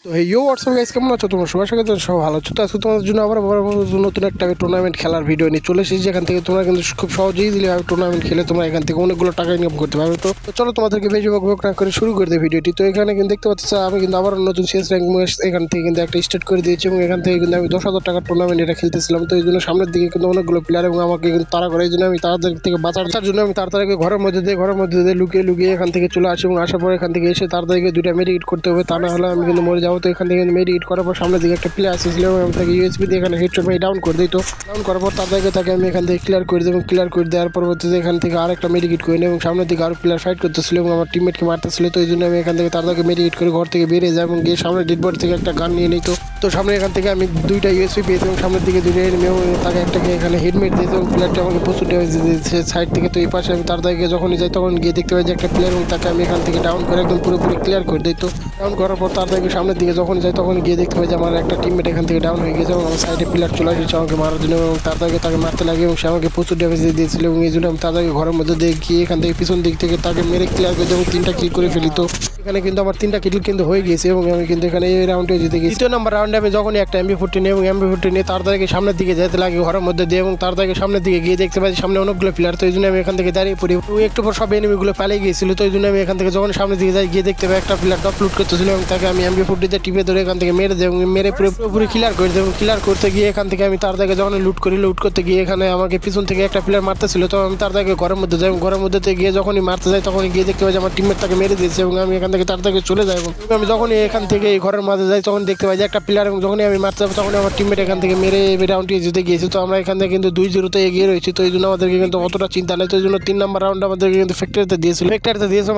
তো ইয়ো WhatsApp guys, কেমন আছো তোমরা? সবাই সাথে সব ভালো আছো। তো আজকে তোমাদের জন্য আবার নতুন একটা টুর্নামেন্ট খেলার ভিডিও নিয়ে চলে এসেছি, যেখান থেকে তোমরা কিন্তু খুব সহজেই দিলে টুর্নামেন্ট খেলে তোমরা এখান থেকে অনেকগুলো টাকা ইনকাম করতে পারবে। তো চলো তোমাদেরকে বেশি বক না করে শুরু করে দেয় ভিডিওটি। তো এখানে কিন্তু দেখতে পাচ্ছি আমি কিন্তু আবার নতুন শেষ র্যাঙ্ক এখান থেকে কিন্তু একটা স্টার্ট করে দিয়েছি, এবং এখান থেকে কিন্তু আমি 10,000 টাকার টুর্নামেন্ট এটা খেলতেছিলাম। তো এই জন্য সামনের দিকে কিন্তু অনেকগুলো প্লেয়ার এবং আমাকে কিন্তু তারা করে, এই জন্য আমি তাদের থেকে বাঁচার জন্য আমি তাড়াতাড়ি ঘরের মধ্যে দিয়ে লুকিয়ে এখান থেকে চলে আসি, এবং আসার পর এখান থেকে এসে তাড়াতাড়ি দুইটা মেডিকেট করতে হবে, তা না হলে আমি কিন্তু মরে যাবো। তো এখান থেকে মেডিকেট করার পর সামনের দিকে একটা প্লেয়ার আসছিল, এবং আমি তাকে ইউএসপি দিয়ে এখানে হেডশট মেরে ডাউন করে দিই। তো ডাউন করার পর তাকে আমি এখান থেকে ক্লিয়ার করে দিই, এবং ক্লিয়ার করে দেওয়ার পরবর্তীতে এখান থেকে আরেকটা মেডিকেট করে নিই, এবং সামনের দিকে আরও প্লেয়ার ফাইট করতেছিল এবং আমার টিমমেটকে মারতেছিল। তো এই জন্য আমি এখান থেকে তাদেরকে মেডিকেট করে ঘর থেকে বেরিয়ে যাই এবং গিয়ে সামনে ডেড বডি থেকে একটা গান নিয়ে নিই। তো সামনে এখান থেকে আমি দুইটা ইউএসপি পেয়েছি, এবং সামনের দিকে দুইটা এনিমি, এবং তাকে একটাকে এখানে হেডমেট দিয়েছে এবং প্লেয়ারটা আমাকে প্রচুর ড্যামেজ দিয়েছে সাইড থেকে। তো এই পাশে আমি তাদেরকে যখনই যাই তখন গিয়ে দেখতে পাই যে একটা প্লেয়ার, এবং তাকে আমি এখান থেকে ডাউন করে একদম পুরোপুরি ক্লিয়ার করে দিই। তো ডাউন করার পর তাদেরকে সামনের দিকে যখন যাই তখন গিয়ে দেখতে পাই যে আমার একটা টিমমেট এখান থেকে ডাউন হয়ে গেছে, এবং আমার সাইডে প্লেয়ার চলে এসেছে আমাকে মারার জন্য, এবং তাকে মারতে লাগে, এবং সে আমাকে প্রচুর ড্যামেজ দিয়ে দিয়েছিল। এবং এই জন্য আমি তাদেরকে ঘরের মধ্যে দিয়ে গিয়ে এখান থেকে পিছন দিক থেকে তাকে মেরে ক্লিয়ার করে দিই এবং 3টা কিল করে ফেলি। তো এখানে কিন্তু আমার 3টা কিল কিন্তু হয়ে গেছে, এবং আমি কিন্তু এখানে এই রাউন্ডে জিতে গেছি। 2 নম্বর রাউন্ডে আমি যখনই একটা এমবি40 নিই এবং এমবি40 নিয়ে তাদেরকে সামনের দিকে যেতে লাগে ঘরের মধ্যে দিয়ে, এবং তাদেরকে সামনের দিকে গিয়ে দেখতে পাই সামনে অনেকগুলো প্লেয়ার। তো এই জন্য আমি এখান থেকে দাঁড়িয়ে পড়ি, একটু পর সব এনিমিগুলো পালিয়ে গিয়েছিল। তো এই জন্য আমি এখান থেকে যখন সামনের দিকে যাই গিয়ে দেখতে পাই একটা প্লেয়ার টপ লুট করতেছিল, এবং তাকে আমি এমবি40 টিপে ধরে এখান থেকে মেরে দেয় এবং মেরে পুরোপুরি ক্লিয়ার করে দেয়। এবং ক্লিয়ার করতে গিয়ে এখান থেকে আমি তাদেরকে যখন লুট করতে গিয়ে এখানে আমাকে পিছন থেকে একটা প্লেয়ার মারতেছিল। তো আমি তাদেরকে ঘরের মধ্যে যাই, এবং ঘরের মধ্যে গিয়ে যখনই মারতে যাই তখনই গিয়ে দেখতে পাই যে আমার টিমমেট তাকে মেরে দিয়েছে, এবং আমি এখান থেকে তাদেরকে চলে যাই। এবং আমি যখনই এখান থেকে এই ঘরের মাঝে যাই তখন দেখতে পাই যে একটা প্লেয়ার, এবং যখনই আমি মারতে যাবো তখনই আমার টিমমেট এখান থেকে মেরে রাউন্ডটি জিতে গিয়েছে। তো আমরা এখান থেকে কিন্তু 2-0 এগিয়ে রয়েছি। তো এই জন্য আমাদেরকে কিন্তু অতটা চিন্তা নেই। তো এই জন্য 3 নম্বর রাউন্ড আমাদেরকে কিন্তু ফ্যাক্টরিতে দিয়েছিল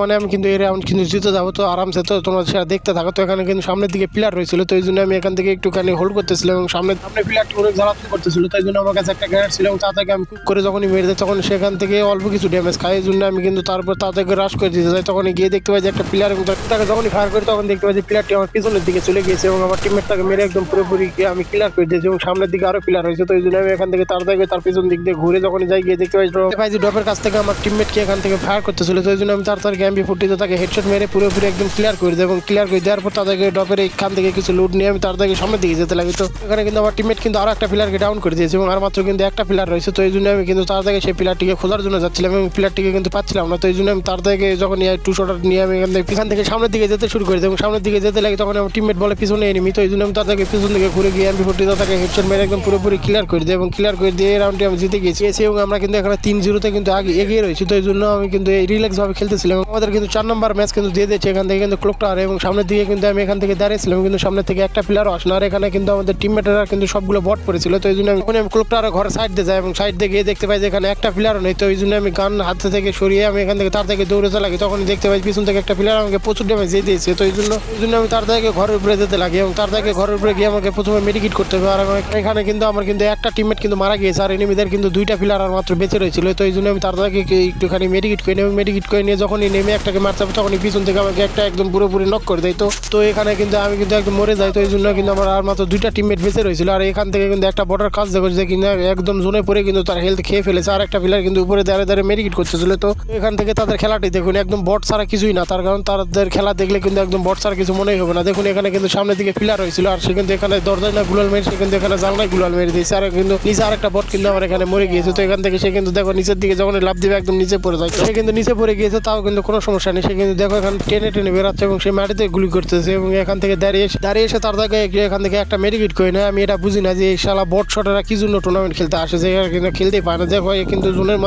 মানে আমি কিন্তু এই রাউন্ড কিন্তু জিতে যাবো। তো আরামসে তো তোমরা সেটা দেখতে থাকো। তো এখানে কিন্তু সামনের দিকে প্লেয়ার রয়েছিল, তো এই জন্য আমি এখান থেকে একটুখানি হোল্ড করতেছিলাম, এবং সামনে প্লেয়ারটি অনেক জ্বালাতন করতেছিল। তাই জন্য আমার কাছে একটা গ্রেনেড ছিল, এবং তাদেরকে আমি কুক করে যখনই মেরে দিই তখন সেখান থেকে অল্প কিছু ড্যামেজ খাই। এই জন্য আমি কিন্তু তারপর তাদেরকে রাশ করে দিতে যাই। তখন গিয়ে দেখতে পাই যে একটা প্লেয়ার, এবং তাকে যখনই ফায়ার করি তখন দেখতে পাই যে প্লেয়ারটি আমার পিছনের দিকে চলে গিয়েছে, এবং আমার টিমমেট তাকে মেরে একদম পুরোপুরি আমি ক্লিয়ার করে দিয়েছি, এবং সামনের দিকে আরো প্লেয়ার হয়েছে। তো এই জন্য আমি এখান থেকে তার পিছন দিক দিয়ে ঘুরে যখনই যাই গিয়ে দেখতে পাই যে ড্রপের কাছ থেকে আমার টিমমেটকে এখান থেকে ফায়ার করতেছিল। তো এই জন্য আমি তাড়াতাড়ি এমবি40 তাকে হেডশট মেরে পুরোপুরি একদম ক্লিয়ার করে দিই, এবং ক্লিয়ার করে দেওয়ার পর তাদেরকে ড্রপের এখান থেকে কিছু লুট নিয়ে আমি তাদেরকে সামনের দিকে যেতে লাগি। তো এখানে কিন্তু আমার টিমমেট কিন্তু আরো একটা প্লেয়ারকে ডাউন করে দিয়েছে, এবং আর মাত্র কিন্তু একটা প্লেয়ার রয়েছে। তো এই জন্য আমি কিন্তু তাদেরকে সেই প্লেয়ারটিকে খোঁজার জন্য যাচ্ছিলাম, এবং প্লেয়ারটিকে কিন্তু পাচ্ছিলাম না। তো এই জন্য আমি তাদেরকে যখন টু শটার নিয়ে আমি এখান থেকে সামনের দিকে যেতে শুরু করে দিই, এবং সামনের দিকে যেতে লাগে তখন আমার টিমমেট বলে পিছনে এনিমি। তো এই জন্য আমি তাদেরকে পিছন দিকে ঘুরে গিয়ে এমবি40 তাকে হেডশট মেরে একদম পুরোপুরি ক্লিয়ার করে দিই, এবং ক্লিয়ার করে দিয়ে এই রাউন্ডটি আমি জিতে গেছি। এবং আমরা কিন্তু এখানে 3-0 কিন্তু আগে এগিয়ে রয়েছি। তো এই জন্য আমি কিন্তু এই রিল্যাক্স ভাবে খেলতেছিলাম। আমাদের কিন্তু 4 নম্বর ম্যাচ কিন্তু দিয়ে দিয়েছে এখান থেকে কিন্তু ক্লক টাওয়ার, এবং সামনের দিকে কিন্তু আমি এখান থেকে দাঁড়িয়েছিলাম, কিন্তু সামনে থেকে একটা প্লেয়ারও আসলো। আর এখানে কিন্তু আমাদের টিমমেটরা কিন্তু সবগুলো বট পড়েছিল। তো এই জন্য আমি ক্লক টাওয়ারের ঘরে সাইড দিয়ে যাই, এবং সাইড দিয়ে গিয়ে দেখতে পাই যে এখানে একটা প্লেয়ারও নেই। তো এই জন্য আমি গান হাতে থেকে সরিয়ে আমি এখান থেকে তার থেকে দৌড়ে লাগি, তখন দেখতে পাই পিছন থেকে একটা প্লেয়ার আমাকে প্রচুর ড্যামেজ দিয়ে দিয়েছে। তো এই জন্য আমি তার থেকে ঘরের উপরে যেতে লাগি, এবং তার থেকে ঘরের উপরে গিয়ে আমাকে প্রথমে মেডিকেট করতে হবে। আর এখানে কিন্তু আমার কিন্তু একটা টিমমেট কিন্তু মারা গিয়েছে, আর এনিমিদের কিন্তু 2টা প্লেয়ার আর মাত্র বেঁচে রয়েছিল। তো এই জন্য আমি তার থেকে একটুখানি মেডিকেট করে নিই, এবং মেডিকেট করে নিয়ে যখনই নেমে একটাকে মারতে হবে তখনই পিছন থেকে আমাকে একটা একদম পুরোপুরি নক করে দেয়। তো এখানে কিন্তু আমি কিন্তু একদম মরে যাই। তো এই জন্য কিন্তু আমার আর মাত্র 2টা টিমমেট বেঁচে রয়েছিল। আর এখান থেকে কিন্তু একটা বর্ডার কাজ দেখো যে কিন্তু একদম জোনে পড়ে কিন্তু তার হেলথ খেয়ে ফেলেছে, আর একটা প্লেয়ার কিন্তু উপরে দাঁড়িয়ে মেডিকেট করতেছিল। তো এখান থেকে তাদের খেলাটি দেখুন একদম বট ছাড়া কিছুই না, তার কারণ তাদের খেলা দেখলে কিন্তু একদম বট ছাড়া কিছু মনেই হবে না। দেখুন এখানে কিন্তু সামনের দিকে প্লেয়ার হয়েছিল, আর সে কিন্তু এখানে দরজায় না গুলাল মেরে, সে কিন্তু এখানে জানলায় গুলাল মেরে দিয়েছে, আর কিন্তু নিচে আরেকটা বট কিন্তু আমার এখানে মরে গিয়েছে। তো এখান থেকে সে কিন্তু দেখো নিচের দিকে যখন লাভ দিবে একদম নিচে পড়ে যায়। সে কিন্তু নিচে পড়ে গিয়েছে, তাও কিন্তু কোনো সমস্যা নেই। সে কিন্তু দেখো এখানে টেনে বেরাচ্ছে, এবং সে মাটিতে গুলি করতেছে, এবং এখান থেকে দাঁড়িয়ে এসে তার জায়গায় এখান থেকে একটা মেডিকেট করে নেয়। আমি এটা বুঝি না যে এই শালা বট শটেরা কি জন্য টুর্নামেন্ট খেলতে আসে, যে কিন্তু খেলতেই পারে না। দেখো কিন্তু জোনের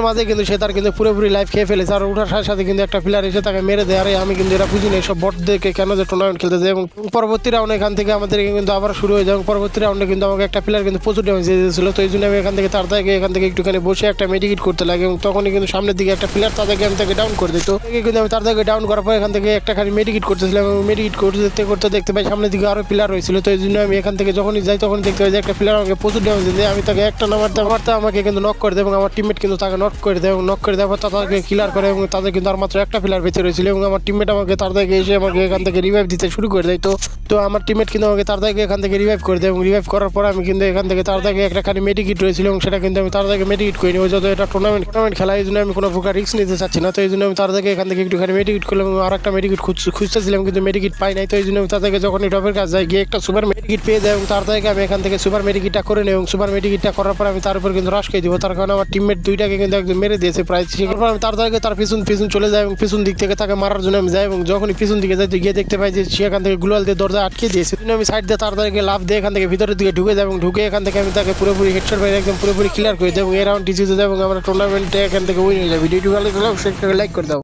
মাঝে কিন্তু সে তার কিন্তু পুরোপুরি লাইফ খেয়ে ফেলেছে, আর ওঠার সাথে কিন্তু একটা প্লেয়ার এসে তাকে মেরে দেয়। আর আমি কিন্তু এটা বুঝি না সব বটদেরকে কেন যে টুর্নামেন্ট খেলতে যায়। এবং পরবর্তী রাউন্ডে এখান থেকে আমাদের কিন্তু আবার শুরু হয়ে যায়, এবং পরবর্তী রাউন্ডে কিন্তু আমাকে একটা প্লেয়ার কিন্তু প্রচুর ড্যামেজ দিয়ে দিয়েছিল। তো এই জন্য আমি এখান থেকে একটুখানি বসে একটা মেডিকেট করতে লাগে, এবং তখনই কিন্তু সামনের দিকে একটা প্লেয়ার তাদেরকে আমি তাকে ডাউন করে দিত। কিন্তু আমি তাদেরকে ডাউন করার পর এখান থেকে একটা খালি মেডিকেট করতেছিলাম, এবং মেডিকেট করতে দেখতে পাই সামনের দিকে আরো প্লেয়ার হয়েছিল। তো এই জন্য আমি এখান থেকে যখনই যাই তখন দেখতে পাই যে একটা প্লেয়ার আমাকে প্রচুর ড্যামেজ দিয়ে আমি তাকে একটা নামারতে আমাকে কিন্তু নক করে দেয়, এবং আমার টিমমেট কিন্তু তাকে নক করে দেয়, এবং নক করে দেওয়ার পর তাদেরকে ক্লিয়ার করে, এবং তাদের কিন্তু আর মাত্র একটা প্লেয়ার বেঁচে রয়েছিল, এবং আমার টিমমেট টিমমেট আমাকে তাড়াতাড়ি এসে আমাকে এখান থেকে রিভাইভ দিতে শুরু করে দেয়। তো আমার টিমমেট কিন্তু আমাকে তাড়াতাড়ি এখান থেকে রিভাইভ করে দেয় এবং রিভাইভ করার পর আমি কিন্তু এখান থেকে তাড়াতাড়ি একটা খালি মেডিকিট রয়েছিল এবং সেটা কিন্তু আমি তাড়াতাড়ি মেডিকিট করে নিই। যত এটা টুর্নামেন্ট খেলা, এই জন্য আমি কোনো প্রকার রিস্ক নিতে চাচ্ছি না। তো এই জন্য আমি তাড়াতাড়ি এখান থেকে একটুখানি মেডিকিট করলাম এবং আর একটা মেডিকিট খুঁজতেছিলাম কিন্তু মেডিকিট পাই নাই। তো এই জন্য আমি তাড়াতাড়ি যখন টপের কাছে যাই গিয়ে একটা সুপার মেডিকিট পেয়ে যায় এবং তাড়াতাড়ি আমি এখান থেকে সুপার মেডিকিটটা করে নিই এবং সুপার মেডিকিটটা করার পর আমি তার উপর কিন্তু রাশ খেয়ে দিব, তার কারণে আমার টিমমেট দুইটাকে কিন্তু একদম মেরে দিয়েছে প্রায়। সেখানে আমি তাড়াতাড়ি তার পিছন চলে যায় এবং পিছন দিক থেকে তাকে মারার জন্য আমি যাই এবং যখনই পিছন দিকে যাই গিয়ে দেখতে পাই যে সে এখান থেকে গ্লোয়াল দিয়ে দরজা আটকে দিয়েছে। আমি সাইড দিয়ে তাড়াতাড়ি লাভ দিয়ে এখান থেকে ভিতরের দিকে ঢুকে যাই এবং ঢুকে এখান থেকে আমি তাকে পুরোপুরি হেডশট মেরে একদম পুরোপুরি ক্লিয়ার করে দেয় এবং এই রাউন্ডটি জিতে যায় এবং আমরা টুর্নামেন্টে এখান থেকে উইন হয়ে যায়। ভিডিওটি ভালো লাগলে অবশ্যই লাইক করে দাও।